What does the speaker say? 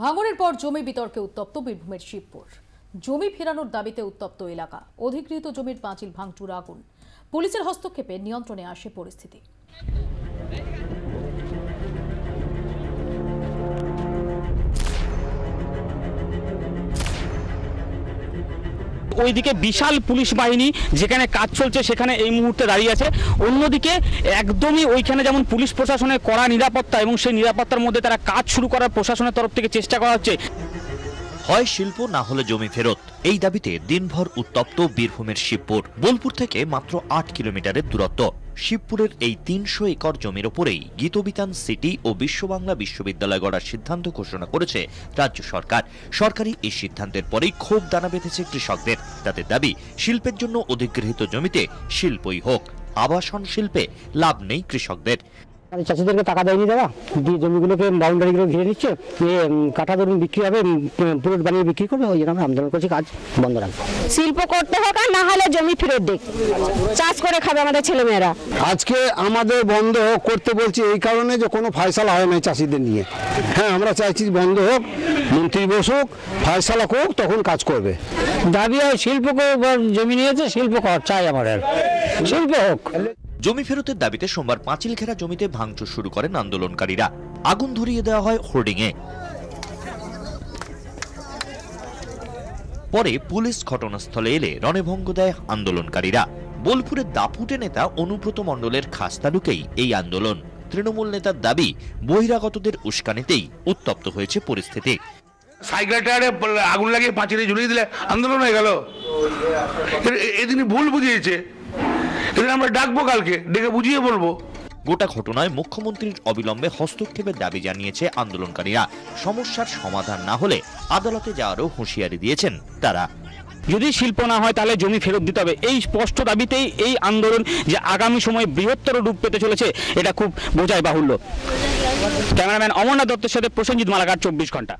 ভাঙনের পর জমি বিতর্কে উত্তপ্ত বীরভূমের শিবপুর। জমি ফেরানোর দাবিতে উত্তপ্ত এলাকা। অধিকৃত জমির পাঁচিল ভাঙচুর, আগুন। পুলিশের হস্তক্ষেপে নিয়ন্ত্রণে আসে পরিস্থিতি। ওইদিকে বিশাল পুলিশ বাহিনী যেখানে কাজ চলছে সেখানে এই মুহূর্তে দাঁড়িয়ে আছে। অন্যদিকে একদমই ওইখানে যেমন পুলিশ প্রশাসনের কড়া নিরাপত্তা এবং সেই নিরাপত্তার মধ্যে তারা কাজ শুরু করার প্রশাসনের তরফ থেকে চেষ্টা করা হচ্ছে। হয় শিল্প না হলে জমি ফেরত, এই দাবিতে দিনভর উত্তপ্ত বীরভূমের শিবপুর। বোলপুর থেকে মাত্র 8 কিলোমিটারের দূরত্ব। শিবপুরের এই 300 একর জমির ওপরেই গীতবিতান সিটি ও বিশ্ববাংলা বিশ্ববিদ্যালয় গড়ার সিদ্ধান্ত ঘোষণা করেছে রাজ্য সরকার। সরকারি এই সিদ্ধান্তের পরেই ক্ষোভ দানা বেঁধেছে কৃষকদের। তাদের দাবি, শিল্পের জন্য অধিগৃহীত জমিতে শিল্পই হোক, আবাসন শিল্পে লাভ নেই কৃষকদের। চাষিদেরকে টাকা দেয়নি দাদা, দিয়ে জমিগুলোকে বাউন্ডারিগুলো ঘিরে নিচ্ছে, কাঠা ধরুন বিক্রি হবে, পুরো বানিয়ে বিক্রি করবে। ওই জন্য আমরা আন্দোলন করছি, কাজ বন্ধ রাখবো। শিল্প করতে হোক আর না হলে জমি ফেরত দিক, চাষ করে খাবে আমাদের ছেলেমেয়েরা। আজকে আমাদের বন্ধ করতে বলছি এই কারণে যে কোনো ফয়সালা হয় না চাষিদের নিয়ে। হ্যাঁ, আমরা চাইছি বন্ধ হোক, মন্ত্রী বসুক, ফয়সালা হোক, তখন কাজ করবে। দাবি হয় শিল্পকে, জমি নিয়েছে শিল্প কর চাই, আমাদের শিল্প হোক। জমি ফেরতের দাবিতে সোমবার পাঁচিল ঘেরা জমিতে ভাঙচুর শুরু করেন আন্দোলনকারীরা। আগুন ধরিয়ে দেওয়া হয় হোর্ডিংয়ে। পরে পুলিশ ঘটনাস্থলে এলে রণভঙ্গ দেয় আন্দোলনকারীরা। বোলপুরের দাপুটে নেতা অনুব্রত মণ্ডলের খাস তালুকেই এই আন্দোলন। তৃণমূল নেতার দাবি, বহিরাগতদের উস্কানিতেই উত্তপ্ত হয়েছে পরিস্থিতি। সাইকেল টায়ারে আগুন লাগিয়ে পাঁচিলে ঝুলিয়ে দিলে আন্দোলন হয়ে গেল। এদিন ভুল বুঝিয়েছে, এদিন আমরা ডাকবো, কালকে ডেকে বুঝিয়ে বলবো। গোটা ঘটনায় মুখ্যমন্ত্রীর অবিলম্বে হস্তক্ষেপের দাবি জানিয়েছে আন্দোলনকারীরা। সমস্যার সমাধান না হলে আদালতে যাওয়ারও হুঁশিয়ারি দিয়েছেন তারা। যদি শিল্প না হয় তাহলে জমি ফেরত দিতে হবে, এই স্পষ্ট দাবিতেই এই আন্দোলন যে আগামী সময়ে বৃহত্তর রূপ পেতে চলেছে এটা খুব বোঝাই বাহুল্য। ক্যামেরাম্যান অমরনাথ দত্তের সাথে প্রসেনজিৎ মালাকার, 24 ঘন্টা।